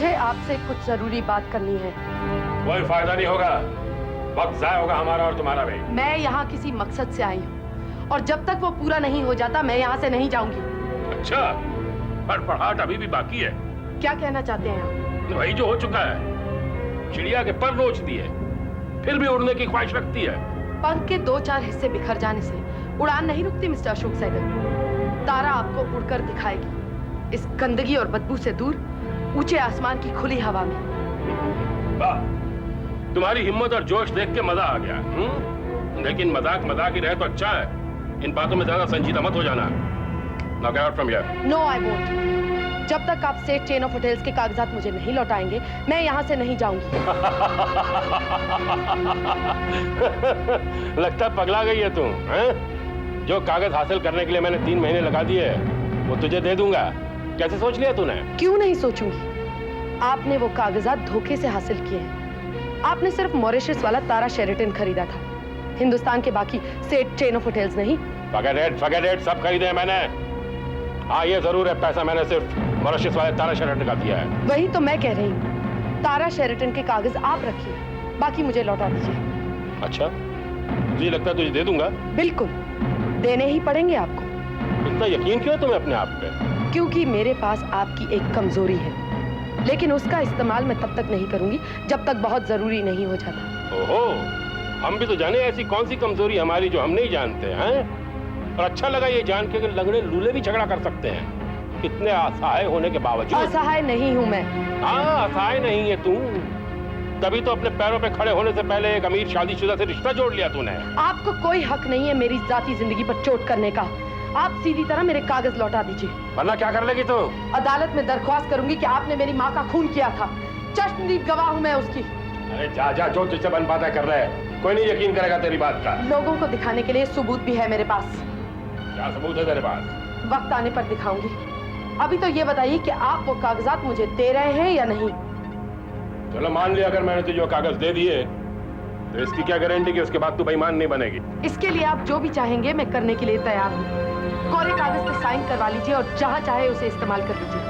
मुझे आपसे कुछ जरूरी बात करनी है। कोई फायदा नहीं होगा, वक्त जाया होगा हमारा और तुम्हारा भी। मैं यहाँ किसी मकसद से आई हूँ और जब तक वो पूरा नहीं हो जाता मैं यहाँ से नहीं जाऊंगी। अच्छा, फड़फड़ाहट अभी भी बाकी है। क्या कहना चाहते हैं आप? वही जो हो चुका है। चिड़िया के पर नोच दिए, फिर भी उड़ने की ख्वाहिश रखती है। पंख के 2-4 हिस्से बिखर जाने से उड़ान नहीं रुकती मिस्टर अशोक सहगल। तारा आपको उड़कर दिखाएगी, इस गंदगी और बदबू से दूर, ऊंचे आसमान की खुली हवा में। वाह, तुम्हारी हिम्मत और जोश देख के मजा आ गया। लेकिन मजाक मजाक ही रहे तो अच्छा है। इन बातों में ज्यादा संजीदा मत हो जाना। Now get out from here. No, I won't. जब तक आप स्टेट चेन ऑफ होटल्स के कागजात मुझे नहीं लौटाएंगे, मैं यहाँ से नहीं जाऊंगी। लगता पगला गई है तुम, हैं? जो कागज हासिल करने के लिए मैंने 3 महीने लगा दिए, वो तुझे दे दूंगा। कैसे सोच लिया तूने? क्यों नहीं सोचूंगी? आपने वो कागजात धोखे से हासिल किए हैं। आपने सिर्फ मॉरिशस वाला तारा शेरेटन खरीदा था, हिंदुस्तान के बाकी स्टेट चेन ऑफ होटल्स नहीं। Forget it, सब खरीदे हैं मैंने। हाँ, ये जरूर है, पैसा मैंने सिर्फ मॉरिशस वाले तारा शेरेटन का दिया है। वही तो मैं कह रही हूँ, तारा शेरेटन के कागज आप रखिए, बाकी मुझे लौटा दीजिए। अच्छा, मुझे लगता है तुझे दे दूंगा। बिल्कुल, देने ही पड़ेंगे आपको। इतना यकीन क्यों है तुम्हें अपने आप पे? क्योंकि मेरे पास आपकी एक कमजोरी है, लेकिन उसका इस्तेमाल मैं तब तक नहीं करूंगी जब तक बहुत जरूरी नहीं हो जाता। ओहो, हम भी तो जाने ऐसी कौन सी कमजोरी हमारी जो हम नहीं जानते हैं। और अच्छा लगा ये जान के कि लंगड़े लूले भी झगड़ा कर सकते हैं, इतने असहाय होने के बावजूद। असहाय नहीं हूँ मैं। हाँ, असहाय नहीं है तू, तभी तो अपने पैरों पे खड़े होने से पहले एक अमीर शादीशुदा से रिश्ता जोड़ लिया तूने। आपको कोई हक नहीं है मेरी जाती जिंदगी पर चोट करने का। आप सीधी तरह मेरे कागज लौटा दीजिए, वरना क्या कर लेगी तू? अदालत में दरख्वास्त करूंगी कि आपने मेरी माँ का खून किया था। चश्मदीद गवाह हूँ मैं उसकी। अरे जा जा, जो तुझसे बन बातें कर रहे हैं, कोई नहीं यकीन करेगा तेरी बात का। लोगों को दिखाने के लिए सबूत भी है मेरे पास। क्या सबूत है तेरे पास? वक्त आने पर दिखाऊंगी। अभी तो ये बताइए कि आप वो कागजात मुझे दे रहे हैं या नहीं? चलो मान लिया, अगर मैंने तुझे वो कागज दे दिए तो इसकी क्या गारंटी कि उसके बाद तू बेईमान नहीं बनेगी? इसके लिए आप जो भी चाहेंगे मैं करने के लिए तैयार हूँ। कोरे कागज पे साइन करवा लीजिए और जहाँ चाहे उसे इस्तेमाल कर लीजिए,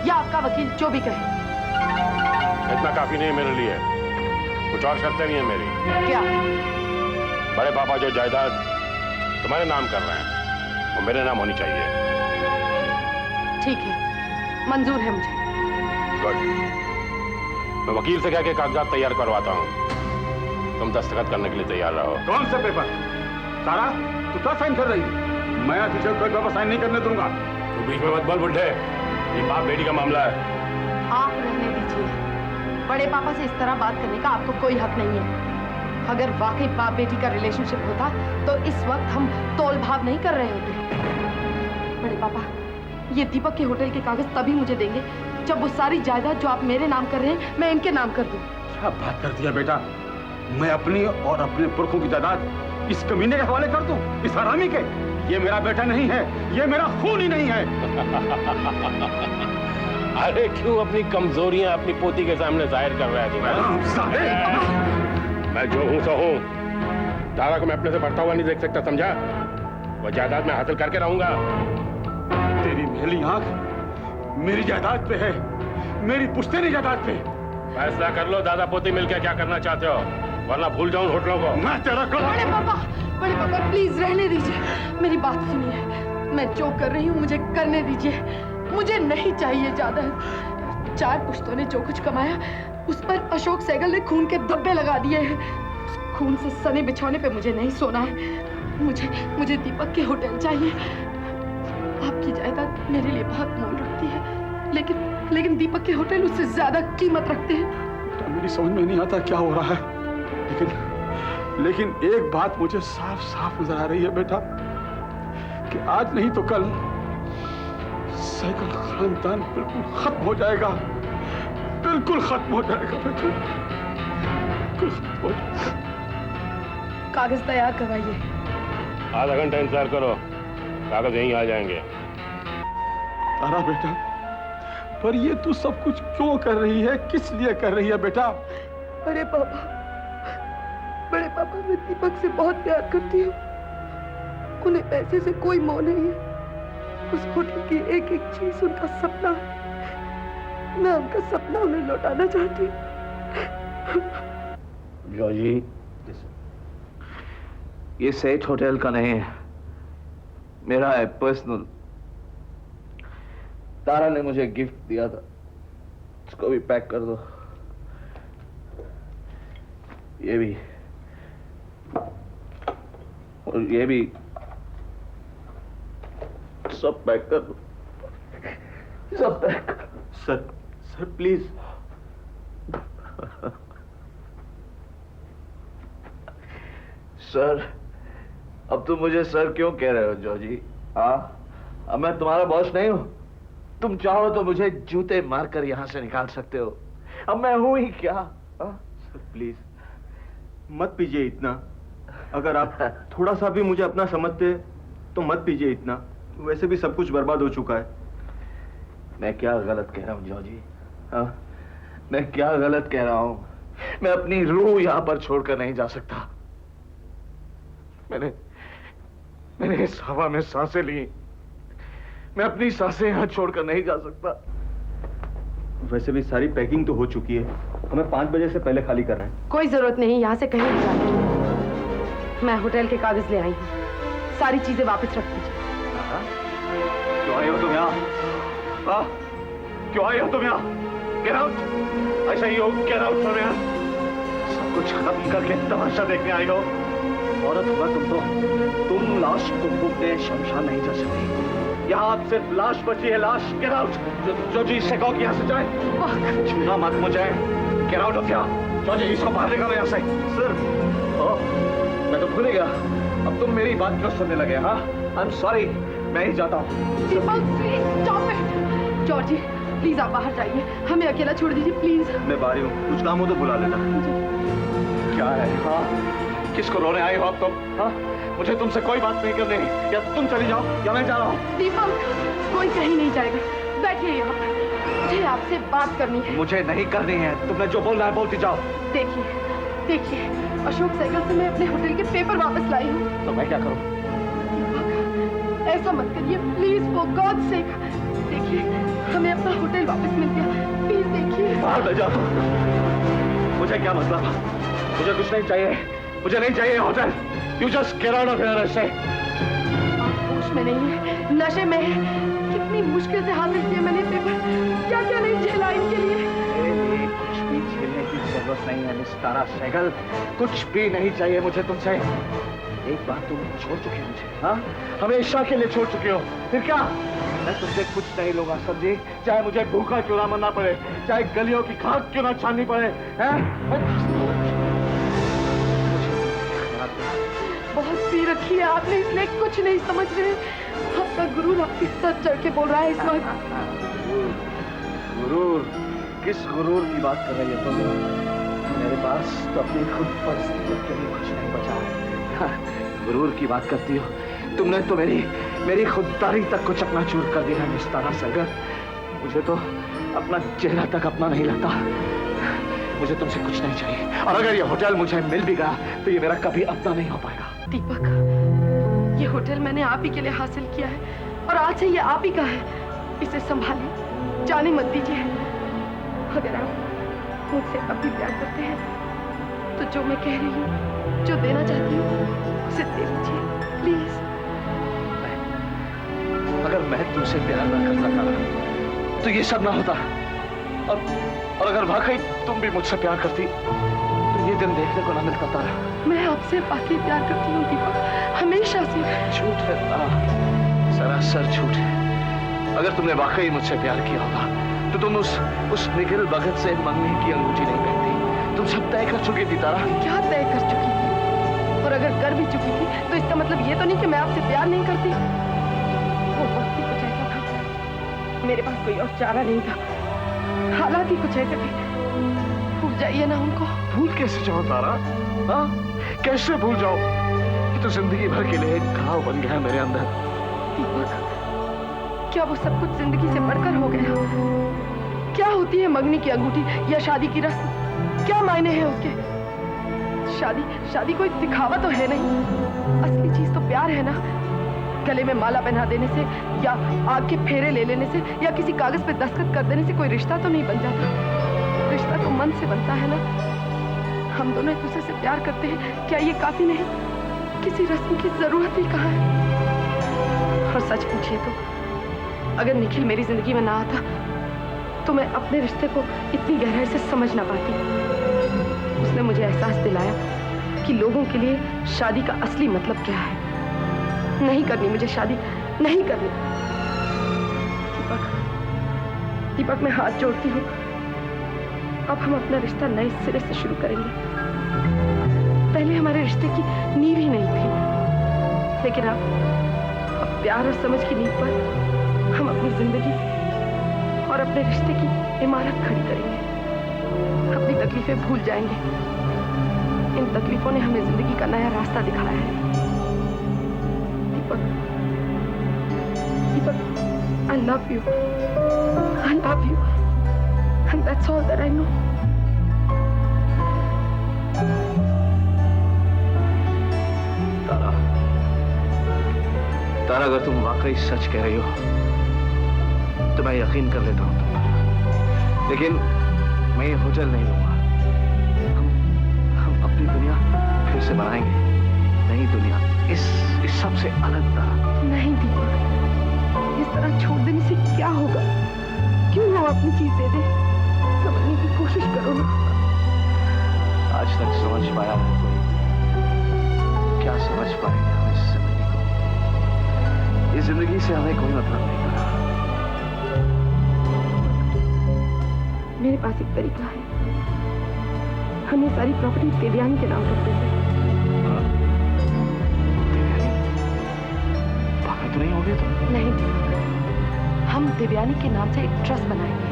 या आपका वकील जो भी कहे। इतना काफी नहीं है मेरे लिए, कुछ और शर्तें नहीं है मेरी। क्या? बड़े पापा जो जायदाद तुम्हारे नाम कर रहे हैं वो मेरे नाम होनी चाहिए। ठीक है, मंजूर है मुझे। गुड, मैं वकील से कह के कागजात तैयार करवाता हूँ, तुम दस्तखत करने के लिए तैयार रहो। कौन से पेपर? तारा, तू क्या साइन कर रही है? मैं तुझे कोई पेपर साइन नहीं करने दूंगा। तू बीच में मत बोल बुड्ढे, ये बाप बेटी का मामला है। आप रहने दीजिए, बड़े पापा से इस तरह बात करने का आपको कोई हक नहीं है। अगर वाकई बाप बेटी का रिलेशनशिप होता तो इस वक्त हम तोल भाव नहीं कर रहे होते। बड़े पापा, ये दीपक के होटल के कागज तभी मुझे देंगे जब वो सारी जायदाद जो आप मेरे नाम कर रहे हैं मैं इनके नाम कर दूं। क्या बात कर दिया बेटा? मैं अपनी और अपने पुरखों की जायदाद इस कमीने के हवाले कर दूं, इस हरामी के? ये मेरा बेटा नहीं है, ये मेरा खून ही नहीं है। अरे क्यों अपनी कमजोरियां अपनी पोती के सामने जाहिर कर रहा है? मैं जो हूं सो हूं। तारा को मैं अपने से बढ़ता हुआ नहीं देख सकता, समझा? वो जायदाद मैं हासिल करके रहूंगा। तेरी मेली आंख मेरी जायदाद पे है, मेरी पुश्तैनी जायदाद पे। फैसला कर लो दादा पोती मिलकर क्या करना चाहते हो, वरना भूल जाऊं होटलों को। मैं तेरा बड़े पापा प्लीज रहने दीजिए, मेरी बात सुनिए। मैं जो कर रही हूँ मुझे करने दीजिए, मुझे नहीं चाहिए जायदाद। 4 पुश्तों ने जो कुछ कमाया उस पर अशोक सहगल ने खून के धब्बे लगा दिए हैं। उस खून से सने बिछौने पे मुझे नहीं सोना है। मुझे दीपक के होटल चाहिए। आपकी जायदाद मेरे लिए बहुत मोल रखती है, लेकिन दीपक के होटल उससे ज्यादा कीमत रखते हैं। मेरी समझ में नहीं आता क्या हो रहा है, लेकिन एक बात मुझे साफ साफ नजर आ रही है बेटा, कि आज नहीं तो कल सहगल खानदान बिल्कुल खत्म हो जाएगा, बिल्कुल खत्म हो जाएगा बेटा, बिल्कुल खत्म हो जाएगा। कागज तैयार करवाइए। आधा घंटा इंतजार करो, कागज यहीं आ जाएंगे। तारा बेटा, पर ये तू सब कुछ क्यों कर रही है, किस लिए कर रही है बेटा? बड़े पापा, मैं दीपक से बहुत प्यार करती हूँ। उन्हें पैसे से कोई मोह नहीं है। उस होटल की एक एक चीज उनका सपना है। मैं उनका सपना उन्हें लौटाना चाहती हूँ। जॉर्जी, ये सेठ होटल का नहीं है, मेरा है पर्सनल। तारा ने मुझे गिफ्ट दिया था, इसको भी पैक कर दो। ये भी और ये भी सब पैक कर दो, सब pack. Sir, sir please. Sir, अब तुम मुझे सर क्यों कह रहे हो जॉर्जी? हाँ, अब मैं तुम्हारा बॉस नहीं हूं। तुम चाहो तो मुझे जूते मारकर यहां से निकाल सकते हो। अब मैं हूं ही क्या? सर प्लीज मत पीजिए इतना। अगर आप थोड़ा सा भी मुझे अपना समझते तो मत पीजिए इतना। वैसे भी सब कुछ बर्बाद हो चुका है। मैं क्या गलत कह रहा हूं जॉर्जी? हाँ, मैं क्या गलत कह रहा हूं? मैं अपनी रूह यहां पर छोड़कर नहीं जा सकता। मैंने इस हवा में सांसें ली, मैं अपनी सांसें यहां छोड़कर नहीं जा सकता। वैसे भी सारी पैकिंग तो हो चुकी है, हमें 5 बजे से पहले खाली कर रहे हैं। कोई जरूरत नहीं यहाँ से कहीं नहीं जाने की। मैं होटल के कागज ले आई हूँ, सारी चीजें वापस रख दीजिए। क्यों आए हो तुम यहाँ? क्यों आए हो तुम यहाँ? Get out! ऐसा ही हो, get out from here! सब कुछ खत्म करके तमाशा देखने आई हो। औरत होगा तुम लाश को फूकने शमशान नहीं जा सकती। यहाँ अब सिर्फ लाश बची है, लाश। Get out! जो जी से कहो कि यहाँ से जाए। छूना मत मुझे। Get out of here! जो जी इसको बाहर निकालो यहाँ से। सर, मैं तो भूल गया। अब तुम मेरी बात क्यों सुनने लगे? हाँ, I'm sorry, मैं ही जाता हूँ। जॉर्जी, प्लीज आप बाहर जाइए, हमें अकेला छोड़ दीजिए प्लीज। मैं बाहरी हूँ, कुछ काम हो तो बुला लेना। क्या है? हाँ, किसको रोने आई हो आप तुम? हाँ, मुझे तुमसे कोई बात नहीं करनी। या तुम चली जाओ या मैं जा रहा हूँ। दीपक, कोई कहीं नहीं जाएगा, बैठिए यहाँ पर, मुझे आपसे बात करनी है। मुझे नहीं करनी है, तुमने जो बोलना है बोलती जाओ। देखिए, अशोक साइकिल से मैं अपने होटल के पेपर वापस लाई हूँ। तो मैं क्या करूँ? दीपक, ऐसा मत करिए प्लीज, फॉर गॉड सेक। देखिए, हमें अपना होटल वापस मिल गया, प्लीज देखिए। बाहर ले जाओ। मुझे क्या मतलब? मुझे कुछ नहीं चाहिए, मुझे नहीं चाहिए hotel. You just get out of here. से आप होश में नहीं है, नशे में है। कितनी मुश्किल से हासिल किया मैंने पेपर, क्या क्या नहीं झेला इनके लिए। कुछ भी झेलने की जरूरत नहीं है मिस तारा सहगल, कुछ भी नहीं चाहिए मुझे तुमसे। एक बार तुम छोड़ चुके हो मुझे, हाँ, हमेशा के लिए छोड़ चुके हो। फिर क्या? मैं तुमसे कुछ नहीं लूंगा समझी, चाहे मुझे भूखा क्यों ना मरना पड़े, चाहे गलियों की खाक क्यों ना छाननी पड़े। बहुत पी रखी है आपने, इसलिए कुछ नहीं समझ रहे। आपका गुरूर आपके सर चढ़ के बोल रहा है इस वक्त। गुरूर? किस गुरूर की बात कर रही है तुम? मेरे पास तो अपनी खुद परिस्थितियों के लिए कुछ नहीं बचा है। गुरूर की बात करती हो? तुमने तो मेरी खुददारी तक को चकनाचूर कर दिया है मिस तारा सहगल। मुझे तो अपना चेहरा तक अपना नहीं लगता। मुझे तुमसे कुछ नहीं चाहिए, और अगर ये होटल मुझे मिल भी गया तो ये मेरा कभी अपना नहीं हो पाएगा। दीपक, ये होटल मैंने आप ही के लिए हासिल किया है, और आज से ये आप ही का है। इसे संभालिए, जाने मत दीजिए। अगर आप मुझसे अब भी प्यार करते हैं तो जो मैं कह रही हूँ, जो देना चाहती हूँ, उसे दे लीजिए प्लीज। अगर मैं तुमसे प्यार न करता था तो ये सब ना होता, और अगर वाकई तुम भी मुझसे प्यार करती तो ये दिन देखने को ना मिलता तारा। मैं आपसे वाकई प्यार करती हूँ दीपक, हमेशा से। झूठ है तारा, सरासर झूठ है। अगर तुमने वाकई मुझसे प्यार किया होता तो तुम उस निखिल भगत से मंगनी की अंगूठी नहीं पहनती। तुम सब तय कर चुकी थी तारा। क्या तय कर चुकी थी? और अगर कर भी चुकी थी तो इसका मतलब ये तो नहीं कि मैं आपसे प्यार नहीं करती। वो वक्त ही कुछ ऐसा था, मेरे पास कोई और चारा नहीं था, हालात ही कुछ ऐसे थे। भूल जाइए ना उनको। भूल कैसे जाओ तारा? हाँ, कैसे भूल जाओ? ये तो जिंदगी भर के लिए एक घाव बन गया मेरे अंदर। दीपक, क्या वो सब कुछ जिंदगी से बढ़कर हो गया? क्या होती है मंगनी की अंगूठी या शादी की रस्म? क्या मायने हैं उसके? शादी कोई दिखावा तो है नहीं, असली चीज तो प्यार है ना। गले में माला पहना देने से या आग के फेरे ले लेने से या किसी कागज पे दस्तखत कर देने से कोई रिश्ता तो नहीं बन जाता। रिश्ता तो मन से बनता है ना। हम दोनों एक दूसरे से प्यार करते हैं, क्या ये काफी नहीं? किसी रस्म की जरूरत ही कहाँ है? और सच पूछिए तो अगर निखिल मेरी जिंदगी में ना आता तो मैं अपने रिश्ते को इतनी गहराई से समझ ना पाती। उसने मुझे एहसास दिलाया कि लोगों के लिए शादी का असली मतलब क्या है। नहीं करनी मुझे शादी, नहीं करनी। दीपक, दीपक मैं हाथ जोड़ती हूँ, अब हम अपना रिश्ता नए सिरे से शुरू करेंगे। पहले हमारे रिश्ते की नींव ही नहीं थी, लेकिन अब प्यार और समझ की नींव पर हम अपनी जिंदगी और अपने रिश्ते की इमारत खड़ी करेंगे। अपनी तकलीफें भूल जाएंगे। इन तकलीफों ने हमें जिंदगी का नया रास्ता दिखाया है। दीपक, दीपक, I love you. I love you. And that's all that I know. तारा, तारा अगर तुम वाकई सच कह रही हो तो मैं यकीन कर लेता हूं तुम पर। लेकिन मैं ये होटल नहीं लूंगा। हम अपनी दुनिया फिर से बनाएंगे, नई दुनिया, इस सबसे अलग तरह। नहीं दीपक, इस तरह छोड़ देने से क्या होगा? क्यों वो अपनी चीज दे दे? समझने की कोशिश करो ना। आज तक समझ पाया है कोई? क्या समझ पाएंगे हम इस जिंदगी को? इस जिंदगी से हमें कोई मतलब नहीं रहा। मेरे पास एक तरीका है। हम ये सारी प्रॉपर्टी देवयानी के नाम कर देते हैं। देवयानी? पागल तो नहीं हो गए तुम? नहीं दीपक, हम देवयानी के नाम से एक ट्रस्ट बनाएंगे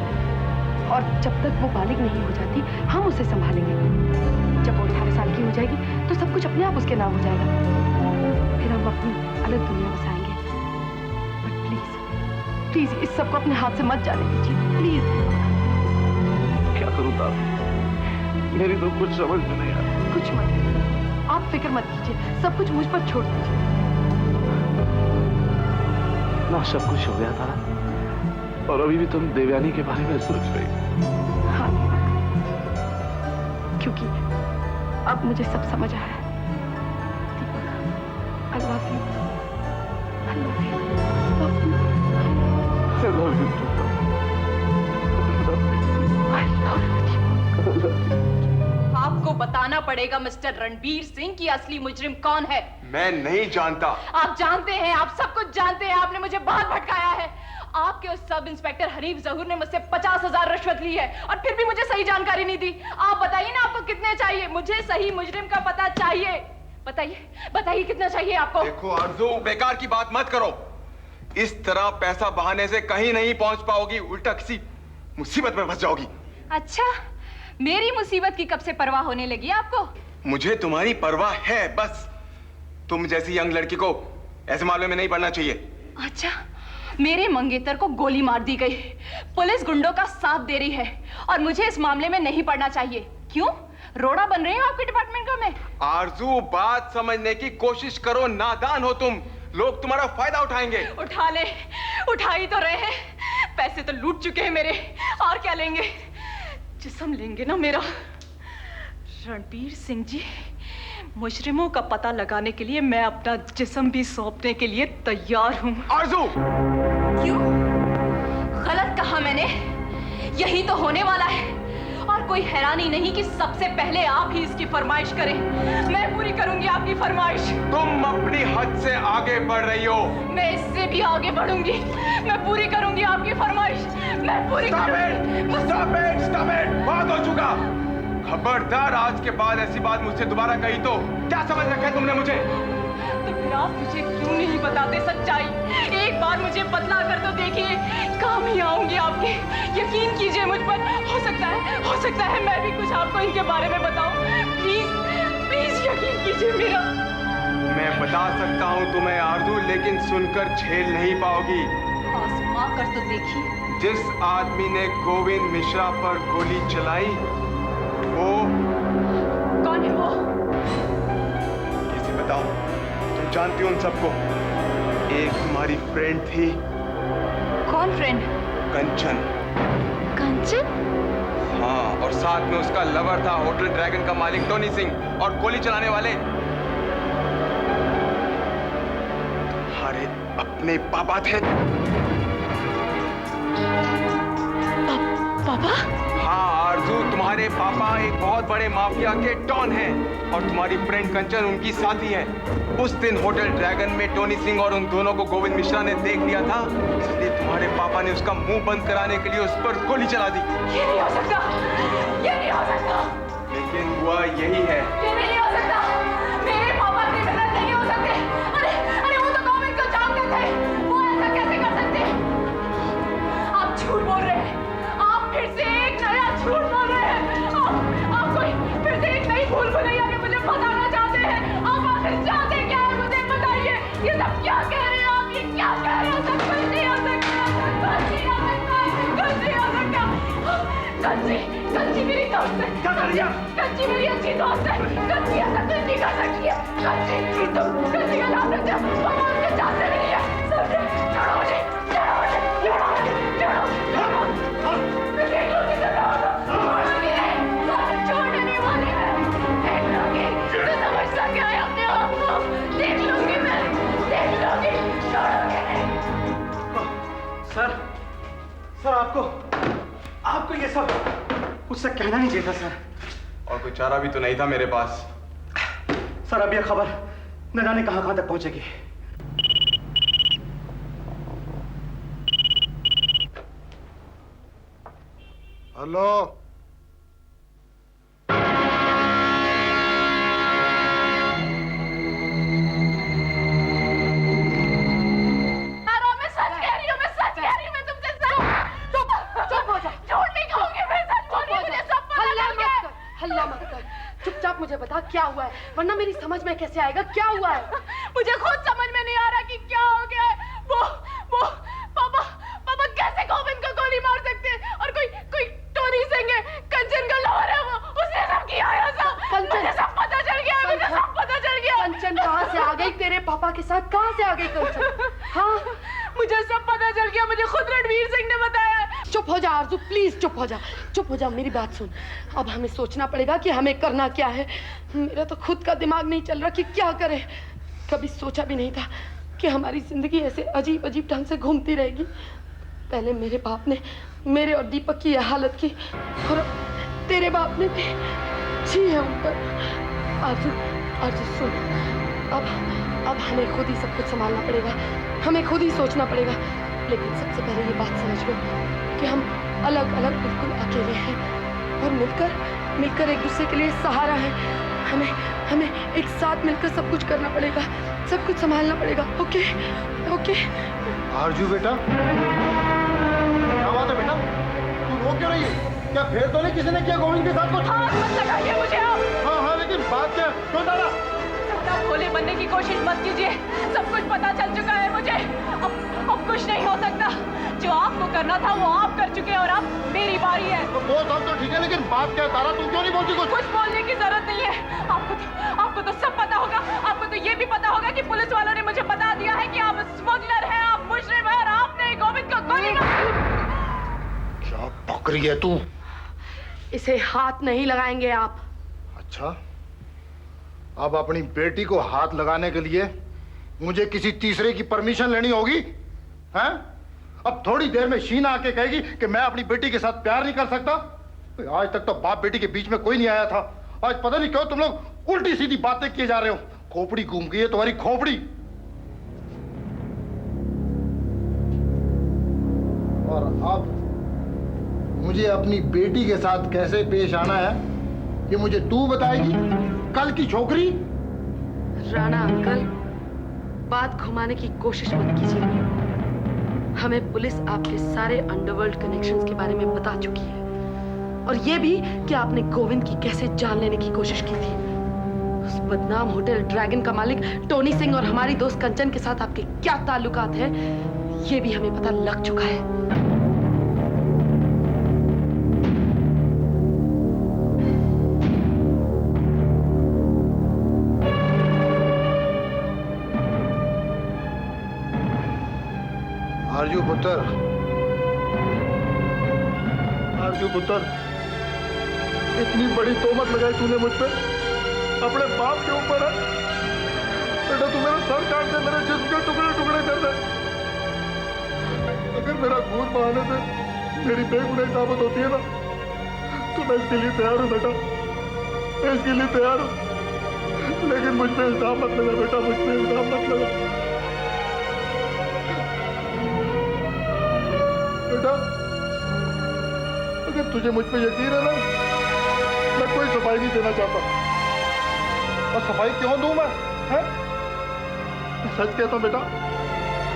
और जब तक वो बालिग नहीं हो जाती हम उसे संभालेंगे। जब वो 18 साल की हो जाएगी तो सब कुछ अपने आप उसके नाम हो जाएगा। फिर हम अपनी अलग दुनिया बसाएंगे। बट प्लीज, प्लीज इस सब को अपने हाथ से मत जाने दीजिए, प्लीज। क्या करूं तारा? मेरी तो कुछ समझ में नहीं आया। कुछ मत, आप फिक्र मत कीजिए, सब कुछ मुझ पर छोड़ दीजिए। ना सब कुछ हो गया तारा, और अभी भी तुम देवयानी के बारे में सोच रही? हाँ, क्योंकि अब मुझे सब समझ आया है। दीपक, I love you. I love you. Love you. I love you too. I love you, दीपक। आपको बताना पड़ेगा मिस्टर रणबीर सिंह कि असली मुजरिम कौन है। मैं नहीं जानता। आप जानते हैं, आप सब कुछ जानते हैं। आपने मुझे बहुत भटकाया है। आपके उस सब इंस्पेक्टर हनीफ जहूर ने मुझसे 50,000 रिश्वत ली है और फिर भी मुझे सही जानकारी नहीं दी। आप बताइए ना, आपको कितने चाहिए? मुझे सही मुजरिम का पता चाहिए। बताइए, बताइए कितना चाहिए आपको? देखो आरजू, बेकार की बात मत करो। इस तरह पैसा बहाने से कहीं नहीं पहुंच पाओगी, उल्टा किसी मुसीबत में फंस जाओगी। अच्छा, मेरी मुसीबत की कब से परवाह होने लगी आपको? मुझे तुम्हारी परवाह है, बस तुम जैसी यंग लड़की को ऐसे मामले में नहीं पड़ना चाहिए। अच्छा, मेरे मंगेतर को गोली मार दी गई, पुलिस गुंडों का साथ दे रही है और मुझे इस मामले में नहीं पड़ना चाहिए। क्यों? रोड़ा बन रही हूँ आपके डिपार्टमेंट का मैं? आरजू, बात समझने की कोशिश करो, नादान हो तुम। लोग तुम्हारा फायदा उठाएंगे। उठा ले, उठा ही तो रहे हैं। पैसे तो लूट चुके हैं मेरे, और क्या लेंगे? जिस्म लेंगे ना मेरा। रणबीर सिंह जी, मुजरिमों का पता लगाने के लिए मैं अपना जिस्म भी सौंपने के लिए तैयार हूँ। आरजू! क्यों? गलत कहा मैंने? यही तो होने वाला है और कोई हैरानी नहीं कि सबसे पहले आप ही इसकी फरमाइश करें। मैं पूरी करूंगी आपकी फरमाइश। तुम अपनी हद से आगे बढ़ रही हो। मैं इससे भी आगे बढ़ूंगी। मैं पूरी करूंगी आपकी फरमाइश। मैं पूरी करूंगी। Stop it! बहुत हो चुका। खबरदार, आज के बाद ऐसी बात मुझसे दोबारा कही तो क्या समझ रखा है तुमने मुझे? तो फिर आप मुझे क्यों नहीं बताते सच्चाई? एक बार मुझे बतला कर तो देखिए, काम ही आऊंगी आपके। यकीन कीजिए मुझ पर। हो सकता है मैं भी कुछ आपको इनके बारे में बताऊं। प्लीज, प्लीज यकीन कीजिए मेरा। मैं बता सकता हूँ तुम्हें आरजू, लेकिन सुनकर झेल नहीं पाओगी। आजमा कर तो देखिए। जिस आदमी ने गोविंद मिश्रा पर गोली चलाई, वो कौन है वो? कैसे बताऊं? तुम जानती हो उन सबको। एक तुम्हारी फ्रेंड थी। कौन फ्रेंड? कंचन। कंचन? हाँ, और साथ में उसका लवर था होटल ड्रैगन का मालिक टोनी सिंह, और गोली चलाने वाले तुम्हारे अपने पापा थे। पापा? हाँ आरजू, तुम्हारे पापा एक बहुत बड़े माफिया के डॉन हैं और तुम्हारी फ्रेंड कंचन उनकी साथी है। उस दिन होटल ड्रैगन में टोनी सिंह और उन दोनों को गोविंद मिश्रा ने देख लिया था, इसलिए तुम्हारे पापा ने उसका मुंह बंद कराने के लिए उस पर गोली चला दी। ये नहीं हो सकता, ये नहीं हो सकता। लेकिन हुआ यही है। ये नहीं हो सकता, मेरे पापा क्रिमिनल नहीं हो सकते। अरे वो तो गोविंद को जानते थे, वो ऐसा कैसे कर सकते? आप झूठ बोल रहे हैं, आप फिर से एक नया झूठ बोल रहे हैं। आप कोई फिर से एक नई भूल भुलैया के मुझे बताना चाहते हैं। आप आखिर चाहते क्या है मुझे बताइए। ये सब क्या कह रहे हैं आप, ये क्या कह रहे हैं? सब कुछ नहीं हो सकता, कुछ नहीं हो सकता, कुछ नहीं हो सकता। कंची मेरी दोस्त है। क्या कर रही है? कंची मेरी अच्छी दोस्त है। कंची ऐसा कुछ नहीं कर सकती है। कंची का नाम लेते हो, पापा उसके जानते भी नहीं है। समझे? छोड़ो मुझे, छोड़ो मुझे, छोड़ो मुझे, छोड़ो। मैं देख लूंगी तो छोड़ूंगी नहीं, छोड़ने नहीं वाली मैं। देख लूंगी, तू समझता क्या है अपने आप को? देख लूंगी मैं, देख लूंगी, छोड़ूंगी नहीं। सर आपको ये सब मुझसे कहना नहीं चाहिए था सर। और कोई चारा भी तो नहीं था मेरे पास। सर अब ये खबर न जाने कहां तक पहुंचेगी। हेलो, हल्ला मत कर, चुपचाप मुझे बता क्या हुआ है, वरना मेरी समझ में कैसे आएगा क्या हुआ है। मुझे खुद समझ में नहीं आ रहा कि क्या हो गया है। वो पापा कैसे गोविंद को गोली मार सकते हैं? और कोई टोनी सिंह है, कंचन का लवर है, वो उसने सब किया है सब। मुझे सब पता चल गया है, मुझे सब पता चल गया। कंचन कहाँ से आ गई तेरे पापा के साथ? कहाँ से आ गई कंचन? हाँ, मुझे सब पता चल गया, मुझे खुद रणवीर सिंह ने बताया। चुप हो जा आरज़ू, प्लीज चुप हो जा, चुप हो जा। मेरी बात सुन, अब हमें सोचना पड़ेगा कि हमें करना क्या है। मेरा तो खुद का दिमाग नहीं चल रहा कि क्या करें। कभी सोचा भी नहीं था कि हमारी जिंदगी ऐसे अजीब अजीब ढंग से घूमती रहेगी। पहले मेरे बाप ने मेरे और दीपक की यह हालत की, और तेरे बाप ने भी जी है उन पर। आरज़ू सुन, अब हमें खुद ही सब कुछ संभालना पड़ेगा, हमें खुद ही सोचना पड़ेगा। लेकिन सबसे पहले ये बात समझ लो कि हम अलग अलग बिल्कुल अकेले हैं और मिलकर एक दूसरे के लिए सहारा है। हमें एक साथ मिलकर सब कुछ करना पड़ेगा, सब कुछ संभालना पड़ेगा। ओके? आरजू बेटा, क्या बात है बेटा, तू रो क्यों रही है? क्या फिर तो नहीं किसी ने किया गोविंद के साथ कुछ? हाथ मत लगाइए मुझे आप। हाँ, लेकिन बात क्या? क्यों दादा? ज्यादा भोले बनने की कोशिश मत कीजिए, सब कुछ पता चल चुका है मुझे। अब कुछ नहीं हो सकता। जो आपको करना था वो आप कर चुके हैं और अब मेरी बारी है। तो वो सब तो ठीक है, लेकिन बात क्या है तारा, तुम क्यों नहीं बोलती कुछ? बोलने की जरूरत नहीं है। आपको तो सब पता होगा। आपको तो ये भी पता होगा कि पुलिस वालों ने मुझे बता दिया है कि आप स्मगलर हैं, आप मुजरिम हैं और आपने गोविंद को गोली मारी। क्या बक रही है तू? इसे हाथ नहीं लगाएंगे आप। अच्छा, अब अपनी बेटी को हाथ लगाने के लिए मुझे किसी तीसरे की परमिशन लेनी होगी? हैं? अब थोड़ी देर में शीना आके कहेगी कि मैं अपनी बेटी के साथ प्यार नहीं कर सकता। आज तक तो बाप बेटी के बीच में कोई नहीं आया था, आज पता नहीं क्यों तुम लोग उल्टी सीधी बातें किए जा रहे हो। खोपड़ी घूम गई है तुम्हारी, खोपड़ी। और अब मुझे अपनी बेटी के साथ कैसे पेश आना है ये मुझे तू बताएगी, कल की छोकरी। राणा अंकल, बात घुमाने की कोशिश मत कीजिए। हमें पुलिस आपके सारे अंडरवर्ल्ड कनेक्शंस के बारे में बता चुकी है, और ये भी कि आपने गोविंद की कैसे जान लेने की कोशिश की थी। उस बदनाम होटल ड्रैगन का मालिक टोनी सिंह और हमारी दोस्त कंचन के साथ आपके क्या ताल्लुकात हैं, ये भी हमें पता लग चुका है। आरजू पुत्र, इतनी बड़ी तोहमत लगाई तूने मुझ पे, अपने बाप के ऊपर है। बेटा तू मेरा सर काट दे, मेरे जिस्म के टुकड़े टुकड़े कर दे। अगर मेरा खून बहाने से मेरी बेगुनाही साबित होती है ना, तो मैं इसके लिए तैयार हूँ बेटा, मैं इसके लिए तैयार हूँ। लेकिन मुझ पे इल्जाम मत लगा बेटा, मुझ पे इल्जाम मत लगा बेटा। अगर तुझे मुझ पे यकीन है ना, मैं कोई सफाई नहीं देना चाहता। और सफाई क्यों दूं मैं, है? सच कहता हूं बेटा,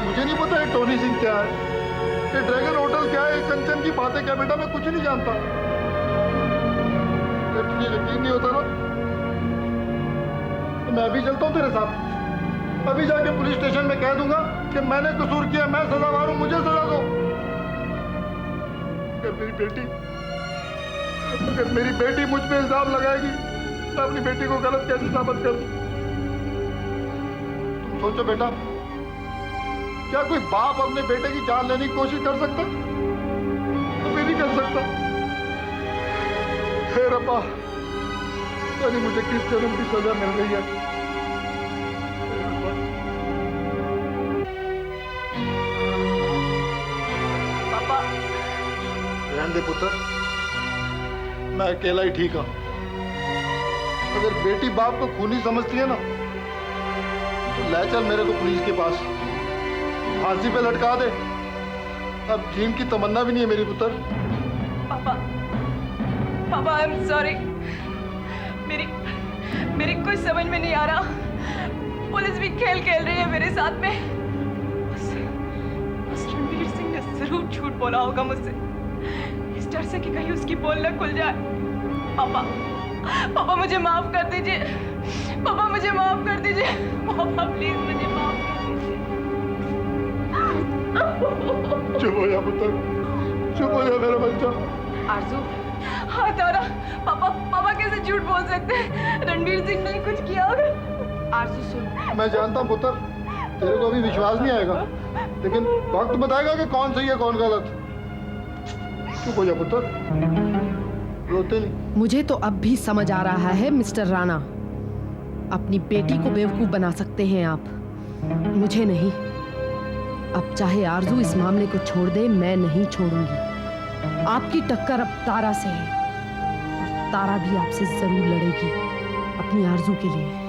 मुझे नहीं पता ये टोनी सिंह क्या है, ये ड्रैगन होटल क्या है, कंचन की बातें क्या, बेटा मैं कुछ नहीं जानता। अगर तुझे यकीन नहीं होता ना, तो मैं अभी चलता हूं तेरे साथ। अभी जाके पुलिस स्टेशन में कह दूंगा कि मैंने कसूर किया, मैं सजावार हूं, मुझे सजा दो। अगर मेरी बेटी मुझ पे इल्जाम लगाएगी, मैं अपनी बेटी को गलत कैसे साबित कर दूं? तुम सोचो बेटा, क्या कोई बाप अपने बेटे की जान लेने की कोशिश कर सकता? तो मैं नहीं कर सकता। हे रब्बा, यानी मुझे किस जन्म की सजा मिल रही है? हे रब्बा। पापा, रहने दे पुत्र, मैं अकेला ही ठीक हूं। अगर बेटी बाप को खूनी समझती है ना, तो ले चल मेरे को पुलिस के पास, फांसी पे लटका दे। अब जीने की तमन्ना भी नहीं है मेरी पुत्र। पापा, पापा आई एम सॉरी। मेरी कुछ समझ में नहीं आ रहा। पुलिस भी खेल खेल रही है मेरे साथ में। बस रणवीर सिंह ने जरूर झूठ बोला होगा मुझसे, इस डर से कि कहीं उसकी पोल न खुल जाए। पापा मुझे माफ कर दीजिए। पापा मुझे माफ कर दीजिए। पापा प्लीज मुझे माफ कर दीजिए। चुप हो जा पुत्र, चुप हो जा मेरा बच्चा। आरजू, हाँ तारा, पापा कैसे झूठ बोल सकते हैं? रणवीर सिंह ने कुछ किया होगा। आरजू सुन, मैं जानता हूं पुत्र, तेरे को अभी विश्वास नहीं आएगा, लेकिन वक्त बताएगा कि कौन सही है कौन गलत। चुप हो जा पुत्र, रोते नहीं। मुझे तो अब भी समझ आ रहा है मिस्टर राणा, अपनी बेटी को बेवकूफ बना सकते हैं आप, मुझे नहीं। अब चाहे आरजू इस मामले को छोड़ दे, मैं नहीं छोड़ूंगी। आपकी टक्कर अब तारा से है, और तारा भी आपसे जरूर लड़ेगी अपनी आरजू के लिए।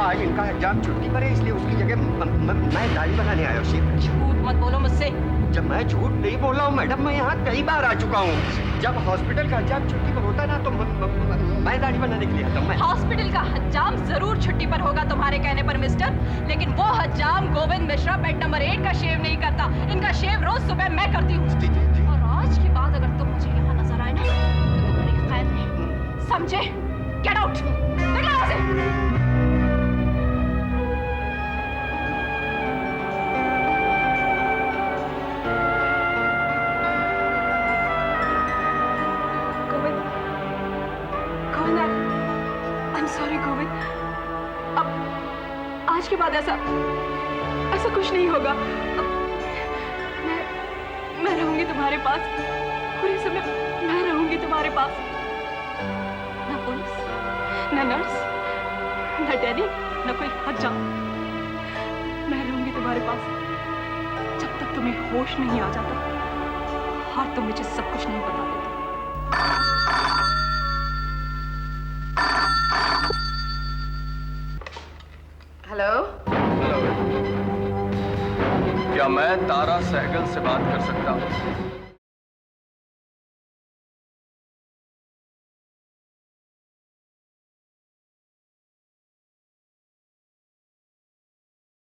आज इनका एग्जाम छुट्टी पर है, इसलिए उसकी जगह मैं दाढ़ी बनाने आया हूँ। झूठ मत बोलो मुझसे। जब मैं झूठ नहीं बोल रहा हूँ मैडम, मैं यहाँ कई बार आ चुका हूँ। जब हॉस्पिटल का एग्जाम छुट्टी पर होता ना, तो मैं दाढ़ी बनाने के लिए आता हूँ। हॉस्पिटल का हज्जाम जरूर छुट्टी पर होगा तुम्हारे कहने पर मिस्टर, लेकिन वो हज्जाम गोविंद मिश्रा बेड नंबर 8 का शेव नहीं करता। इनका शेव रोज सुबह मैं करती हूँ। और आज के बाद अगर तुम मुझे यहाँ नजर आए ना, तो तुम्हारी खैर नहीं, समझे? गेट आउट, निकलो यहाँ से। आज के बाद ऐसा कुछ नहीं होगा। मैं रहूंगी तुम्हारे पास, पूरे समय मैं रहूंगी तुम्हारे पास। ना पुलिस, ना नर्स, ना डैडी, ना कोई हज्जाम। मैं रहूंगी तुम्हारे पास जब तक तुम्हें होश नहीं आ जाता और तुम मुझे सब कुछ नहीं बता देते। हेलो, क्या मैं तारा सहगल से बात कर सकता हूँ?